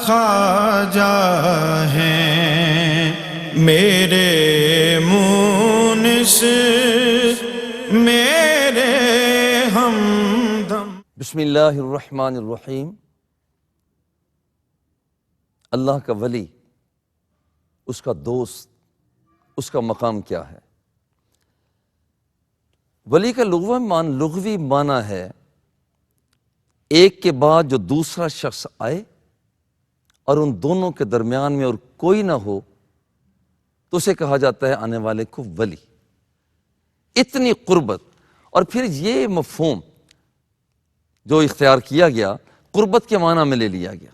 خواجہ ہیں میرے مونس میرے ہمدم۔ بسم اللہ الرحمن الرحیم۔ اللہ کا ولی، اس کا دوست، اس کا مقام کیا ہے؟ ولی کا لغوی معنی ہے ایک کے بعد جو دوسرا شخص آئے اور ان دونوں کے درمیان میں اور کوئی نہ ہو تو اسے کہا جاتا ہے آنے والے کو ولی۔ اتنی قربت، اور پھر یہ مفہوم جو اختیار کیا گیا قربت کے معنی میں لے لیا گیا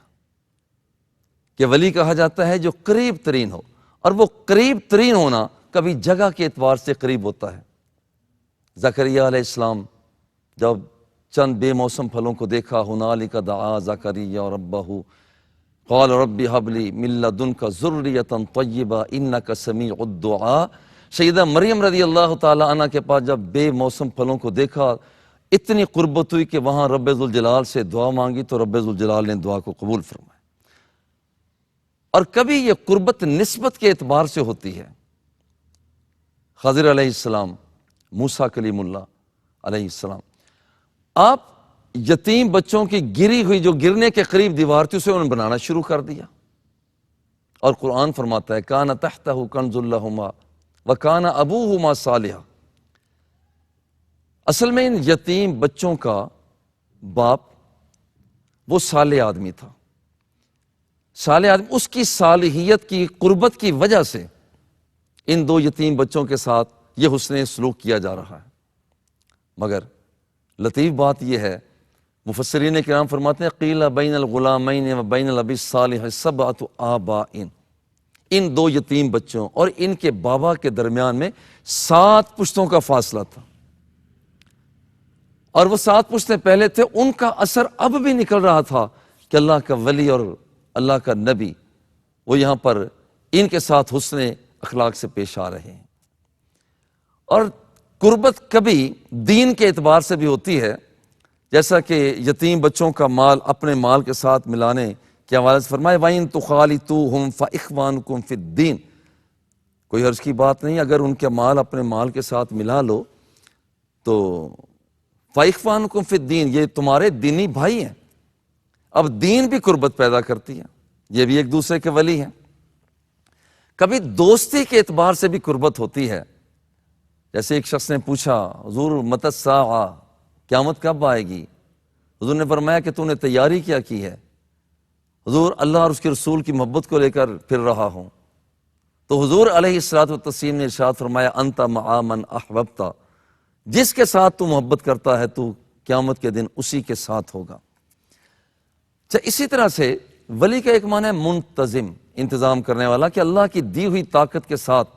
کہ ولی کہا جاتا ہے جو قریب ترین ہو، اور وہ قریب ترین ہونا کبھی جگہ کے اعتبار سے قریب ہوتا ہے۔ زکریا علیہ السلام جب چند بے موسم پھلوں کو دیکھا، ہنالک دعا زکریا ربہ قال رب ہب لی من لدنک ذریۃ طیبہ انک سمیع الدعاء۔ سیدہ مریم رضی اللہ تعالی عنہ کے پاس جب بے موسم پھلوں کو دیکھا، اتنی قربت ہوئی کہ وہاں رب ذوالجلال سے دعا مانگی تو رب ذوالجلال نے دعا کو قبول فرمایا۔ اور کبھی یہ قربت نسبت کے اعتبار سے ہوتی ہے۔ خضر علیہ السلام، موسیٰ کلیم اللہ علیہ السلام، آپ یتیم بچوں کی گری ہوئی جو گرنے کے قریب دیوار تھی اسے انہوں نے بنانا شروع کر دیا، اور قرآن فرماتا ہے کان تحتہ کنز لہما وکان ابوہما صالحا۔ اصل میں ان یتیم بچوں کا باپ وہ صالح آدمی تھا۔ صالح آدمی، اس کی صالحیت کی قربت کی وجہ سے ان دو یتیم بچوں کے ساتھ یہ حسن سلوک کیا جا رہا ہے۔ مگر لطیف بات یہ ہے، مفسرین کرام فرماتے ہیں قیل بین الغلامین و بین الابی الصالح سبعۃ آباء، ان دو یتیم بچوں اور ان کے بابا کے درمیان میں 7 پشتوں کا فاصلہ تھا، اور وہ 7 پشتیں پہلے تھے، ان کا اثر اب بھی نکل رہا تھا کہ اللہ کا ولی اور اللہ کا نبی وہ یہاں پر ان کے ساتھ حسن اخلاق سے پیش آ رہے ہیں۔ اور قربت کبھی دین کے اعتبار سے بھی ہوتی ہے، جیسا کہ یتیم بچوں کا مال اپنے مال کے ساتھ ملانے کے حوالے سے فرمائے وَإِن تُخَالِطُوهُمْ فَإِخْوَانُكُمْ فِي الدِّينِ۔ کوئی حرج کی بات نہیں، اگر ان کے مال اپنے مال کے ساتھ ملا لو تو فَإِخْوَانُكُمْ فِي الدِّينِ، یہ تمہارے دینی بھائی ہیں۔ اب دین بھی قربت پیدا کرتی ہے، یہ بھی ایک دوسرے کے ولی ہیں۔ کبھی دوستی کے اعتبار سے بھی قربت ہوتی ہے، جیسے ایک شخص نے پوچھا حضور متی الساعہ، قیامت کب آئے گی؟ حضور نے فرمایا کہ تو نے تیاری کیا کی ہے؟ حضور اللہ اور اس کے رسول کی محبت کو لے کر پھر رہا ہوں۔ تو حضور علیہ الصلوۃ والتسلیم نے ارشاد فرمایا انت مع من احببت، جس کے ساتھ تو محبت کرتا ہے تو قیامت کے دن اسی کے ساتھ ہوگا۔ اسی طرح سے ولی کا ایک معنی ہے منتظم، انتظام کرنے والا، کہ اللہ کی دی ہوئی طاقت کے ساتھ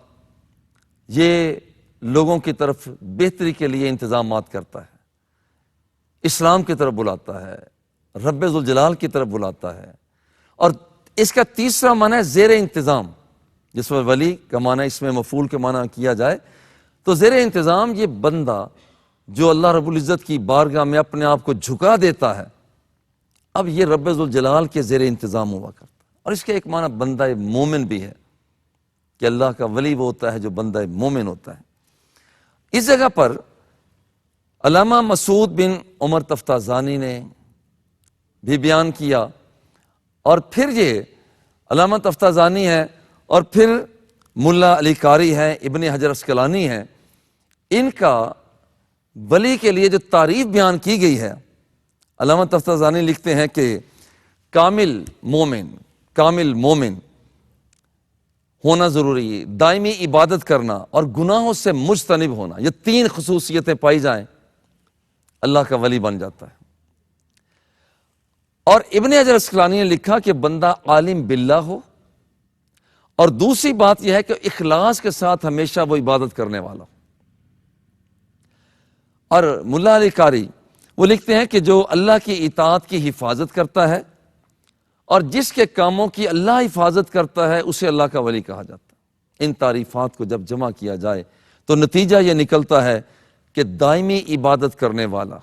یہ لوگوں کی طرف بہتری کے لیے انتظامات کرتا ہے، اسلام کی طرف بلاتا ہے، رب ذوالجلال کی طرف بلاتا ہے۔ اور اس کا تیسرا معنی ہے زیر انتظام، جس میں ولی کا معنی اس میں مفعول کے معنی کیا جائے تو زیر انتظام یہ بندہ جو اللہ رب العزت کی بارگاہ میں اپنے آپ کو جھکا دیتا ہے، اب یہ رب ذوالجلال کے زیر انتظام ہوا کرتا ہے۔ اور اس کے ایک معنی بندہ مومن بھی ہے، کہ اللہ کا ولی وہ ہوتا ہے جو بندہ مومن ہوتا ہے۔ اس جگہ پر علامہ مسعود بن عمر تفتازانی نے بھی بیان کیا، اور پھر یہ علامہ تفتازانی ہے اور پھر ملا علی قاری ہے، ابن حجر عسقلانی ہے، ان کا ولی کے لیے جو تعریف بیان کی گئی ہے، علامہ تفتازانی لکھتے ہیں کہ کامل مومن ہونا ضروری ہے، دائمی عبادت کرنا اور گناہوں سے مجتنب ہونا، یہ 3 خصوصیتیں پائی جائیں اللہ کا ولی بن جاتا ہے۔ اور ابن حجر عسقلانی نے لکھا کہ بندہ عالم باللہ ہو، اور دوسری بات یہ ہے کہ اخلاص کے ساتھ ہمیشہ وہ عبادت کرنے والا ہو۔ اور ملا علی قاری وہ لکھتے ہیں کہ جو اللہ کی اطاعت کی حفاظت کرتا ہے اور جس کے کاموں کی اللہ حفاظت کرتا ہے اسے اللہ کا ولی کہا جاتا ہے۔ ان تعریفات کو جب جمع کیا جائے تو نتیجہ یہ نکلتا ہے کہ دائمی عبادت کرنے والا،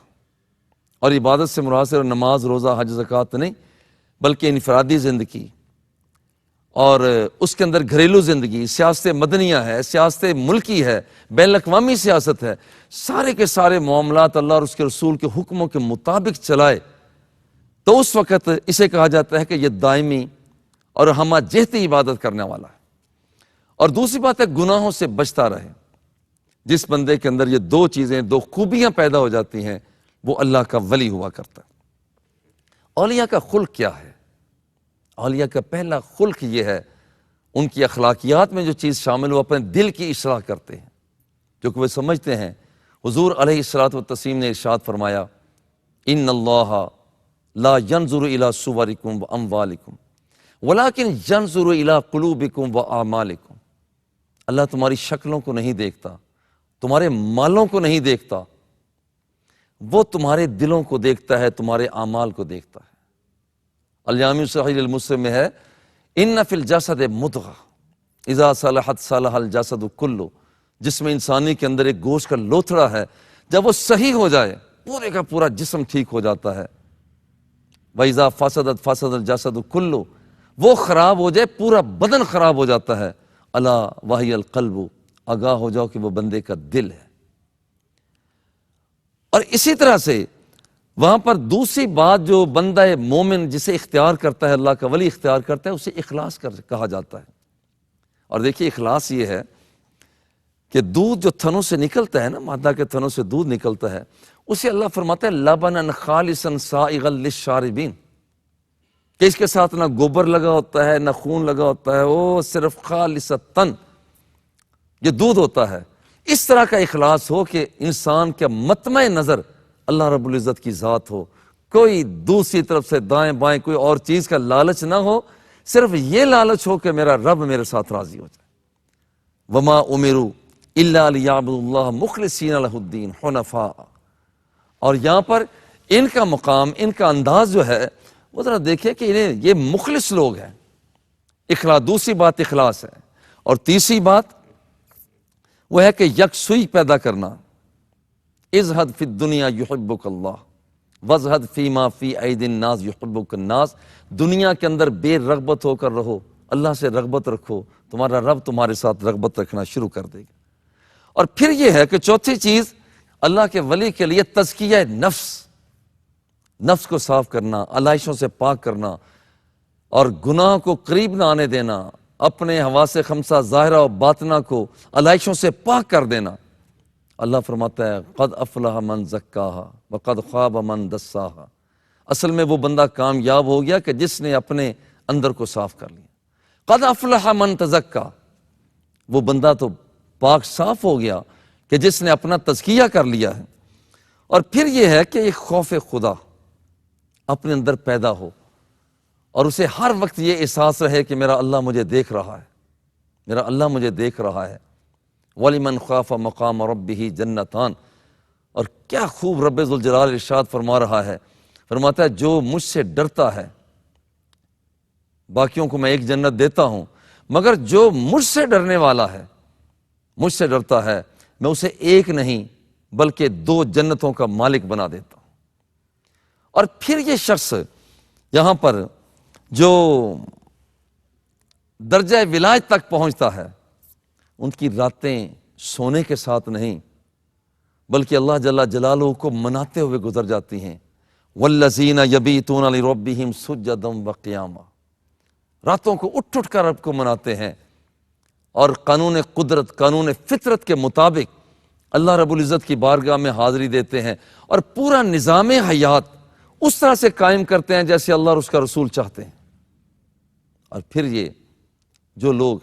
اور عبادت سے مراد صرف نماز، روزہ، حج، زکوٰۃ نہیں، بلکہ انفرادی زندگی اور اس کے اندر گھریلو زندگی، سیاست مدنیہ ہے، سیاست ملکی ہے، بین الاقوامی سیاست ہے، سارے کے سارے معاملات اللہ اور اس کے رسول کے حکموں کے مطابق چلائے، تو اس وقت اسے کہا جاتا ہے کہ یہ دائمی اور ہمہ جہتی عبادت کرنے والا ہے۔ اور دوسری بات ہے گناہوں سے بچتا رہے۔ جس بندے کے اندر یہ دو چیزیں، دو خوبیاں پیدا ہو جاتی ہیں، وہ اللہ کا ولی ہوا کرتا ہے۔ اولیاء کا خلق کیا ہے؟ اولیاء کا پہلا خلق یہ ہے، ان کی اخلاقیات میں جو چیز شامل، وہ اپنے دل کی اصلاح کرتے ہیں، کیونکہ وہ سمجھتے ہیں حضور علیہ الصلوۃ والتسلیم نے ارشاد فرمایا، ان اللہ لا ينظر الى صورکم واموالکم ولکن ينظر الى قلوبکم واعمالکم۔ اللہ تمہاری شکلوں کو نہیں دیکھتا، تمہارے مالوں کو نہیں دیکھتا، وہ تمہارے دلوں کو دیکھتا ہے، تمہارے اعمال کو دیکھتا ہے۔ الجامع صحیح المسلم میں ہے، ان فی الجسد مضغہ اذا صلحت صلح الجسد کلہ، جس میں انسانی کے اندر ایک گوشت کا لوتھڑا ہے، جب وہ صحیح ہو جائے پورے کا پورا جسم ٹھیک ہو جاتا ہے۔ وَإِذَا فَسَدَتْ فَسَدَ الْجَسَدُ كُلُّ، وہ خراب ہو جائے پورا بدن خراب ہو جاتا ہے۔ الا وَهِيَ الْقَلْبُ، آگاہ ہو جاؤ کہ وہ بندے کا دل ہے۔ اور اسی طرح سے وہاں پر دوسری بات جو بندہ مومن جسے اختیار کرتا ہے، اللہ کا ولی اختیار کرتا ہے، اسے اخلاص کہا جاتا ہے۔ اور دیکھیے اخلاص یہ ہے کہ دودھ جو تھنوں سے نکلتا ہے نا، مادہ کے تھنوں سے دودھ نکلتا ہے، اسے اللہ فرماتا ہے لبنا خالصا سائغا للشاربین، کہ اس کے ساتھ نہ گوبر لگا ہوتا ہے، نہ خون لگا ہوتا ہے، وہ صرف خالصتاً یہ دودھ ہوتا ہے۔ اس طرح کا اخلاص ہو کہ انسان کا مطمع نظر اللہ رب العزت کی ذات ہو، کوئی دوسری طرف سے دائیں بائیں کوئی اور چیز کا لالچ نہ ہو، صرف یہ لالچ ہو کہ میرا رب میرے ساتھ راضی ہو جائے۔ وما امروا الا لیعبدوا اللہ مخلصین لہ الدین حنفاء۔ اور یہاں پر ان کا مقام، ان کا انداز جو ہے، وہ ذرا دیکھیں کہ یہ مخلص لوگ ہیں۔ اخلاص، دوسری بات اخلاص ہے۔ اور تیسری بات وہ ہے کہ یکسوئی پیدا کرنا۔ ازہد فی الدنیا یحبک اللہ وازہد فیما فی ایدی الناس یحبک الناس۔ دنیا کے اندر بے رغبت ہو کر رہو، اللہ سے رغبت رکھو، تمہارا رب تمہارے ساتھ رغبت رکھنا شروع کر دے گا۔ اور پھر یہ ہے کہ چوتھی چیز اللہ کے ولی کے لیے تزکیہ نفس، نفس کو صاف کرنا، علائشوں سے پاک کرنا، اور گناہ کو قریب نہ آنے دینا، اپنے حواس خمسہ ظاہرہ و باطنہ کو علائشوں سے پاک کر دینا۔ اللہ فرماتا ہے قد افلح من زکاہا وقد خاب من دساہا۔ اصل میں وہ بندہ کامیاب ہو گیا کہ جس نے اپنے اندر کو صاف کر لیا۔ قد افلح من تزکا، وہ بندہ تو پاک صاف ہو گیا کہ جس نے اپنا تزکیہ کر لیا ہے۔ اور پھر یہ ہے کہ ایک خوف خدا اپنے اندر پیدا ہو، اور اسے ہر وقت یہ احساس رہے کہ میرا اللہ مجھے دیکھ رہا ہے، میرا اللہ مجھے دیکھ رہا ہے۔ وَلِمَنْ خَافَ مَقَامَ رَبِّهِ جَنَّتَانِ۔ اور کیا خوب رب ذوالجلال ارشاد فرما رہا ہے، فرماتا ہے جو مجھ سے ڈرتا ہے، باقیوں کو میں ایک جنت دیتا ہوں، مگر جو مجھ سے ڈرنے والا ہے، مجھ سے ڈرتا ہے، میں اسے ایک نہیں بلکہ 2 جنتوں کا مالک بنا دیتا ہوں۔ اور پھر یہ شخص یہاں پر جو درجہ ولایت تک پہنچتا ہے، ان کی راتیں سونے کے ساتھ نہیں بلکہ اللہ جل جلالہ کو مناتے ہوئے گزر جاتی ہیں۔ والذین یبیتون لربہم سجدا وقیاما، راتوں کو اٹھ اٹھ کر رب کو مناتے ہیں، اور قانون قدرت، قانون فطرت کے مطابق اللہ رب العزت کی بارگاہ میں حاضری دیتے ہیں، اور پورا نظام حیات اس طرح سے قائم کرتے ہیں جیسے اللہ اور اس کا رسول چاہتے ہیں۔ اور پھر یہ جو لوگ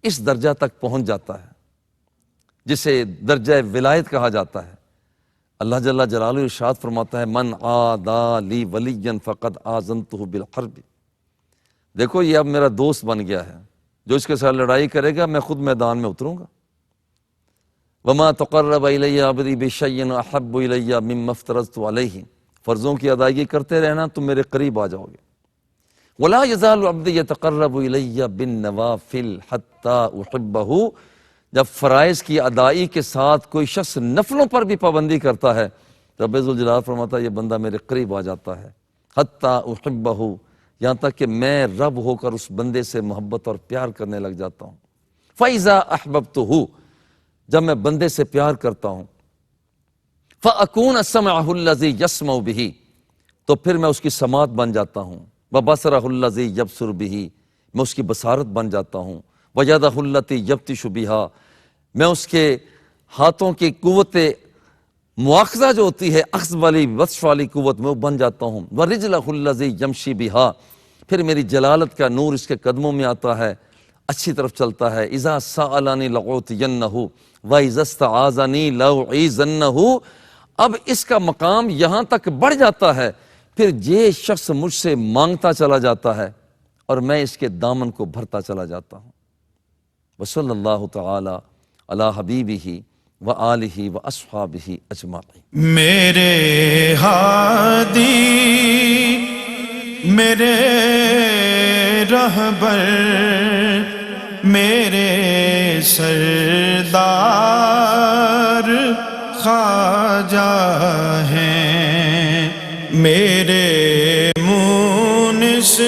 اس درجہ تک پہنچ جاتا ہے جسے درجہ ولایت کہا جاتا ہے، اللہ جل جلالہ ارشاد فرماتا ہے من عادی لی ولیا فقد آذنتہ بالحرب۔ دیکھو یہ اب میرا دوست بن گیا ہے، جو اس کے ساتھ لڑائی کرے گا میں خود میدان میں اتروں گا۔ وما تقرب الی عبدی بشیء احب الی مما افترضت علیہ، فرضوں کی ادائیگی کرتے رہنا تم میرے قریب آ جاؤ گے۔ ولا یزال عبدی یتقرب الی بالنوافل حتی احبہ، جب فرائض کی ادائی کے ساتھ کوئی شخص نفلوں پر بھی پابندی کرتا ہے، رب ذوالجلال فرماتا ہے یہ بندہ میرے قریب آ جاتا ہے۔ حتی احبہ، یہاں تک کہ میں رب ہو کر اس بندے سے محبت اور پیار کرنے لگ جاتا ہوں۔ فَإِذَا أَحْبَبْتُهُ، جب میں بندے سے پیار کرتا ہوں، فَأَكُونَ سَمْعَهُ الَّذِي يَسْمَعُ بِهِ، تو پھر میں اس کی سماعت بن جاتا ہوں، وَبَصَرَهُ الَّذِي يَبْصُرُ بِهِ، میں اس کی بصارت بن جاتا ہوں، وَيَدَهُ الَّتِي يَبْطِشُ بِهَا، میں اس کے ہاتھوں کی قوت مواخذہ جو ہوتی ہے، اخذ والی بطش والی قوت، میں وہ بن جاتا ہوں، وَرِجْلَهُ الَّذِي يَمْشِي بِهَا، پھر میری جلالت کا نور اس کے قدموں میں آتا ہے، اچھی طرف چلتا ہے۔ اذا سألنی لأعطینہ واذا استعاذنی لأعیذنہ، اب اس کا مقام یہاں تک بڑھ جاتا ہے، پھر یہ شخص مجھ سے مانگتا چلا جاتا ہے اور میں اس کے دامن کو بھرتا چلا جاتا ہوں۔ وصلی اللہ تعالی علی حبیبہ وآلہ واصحابہ اجمعین۔ میرے ہادی میرے رہبر میرے سردار خواجہ ہیں، میرے مونس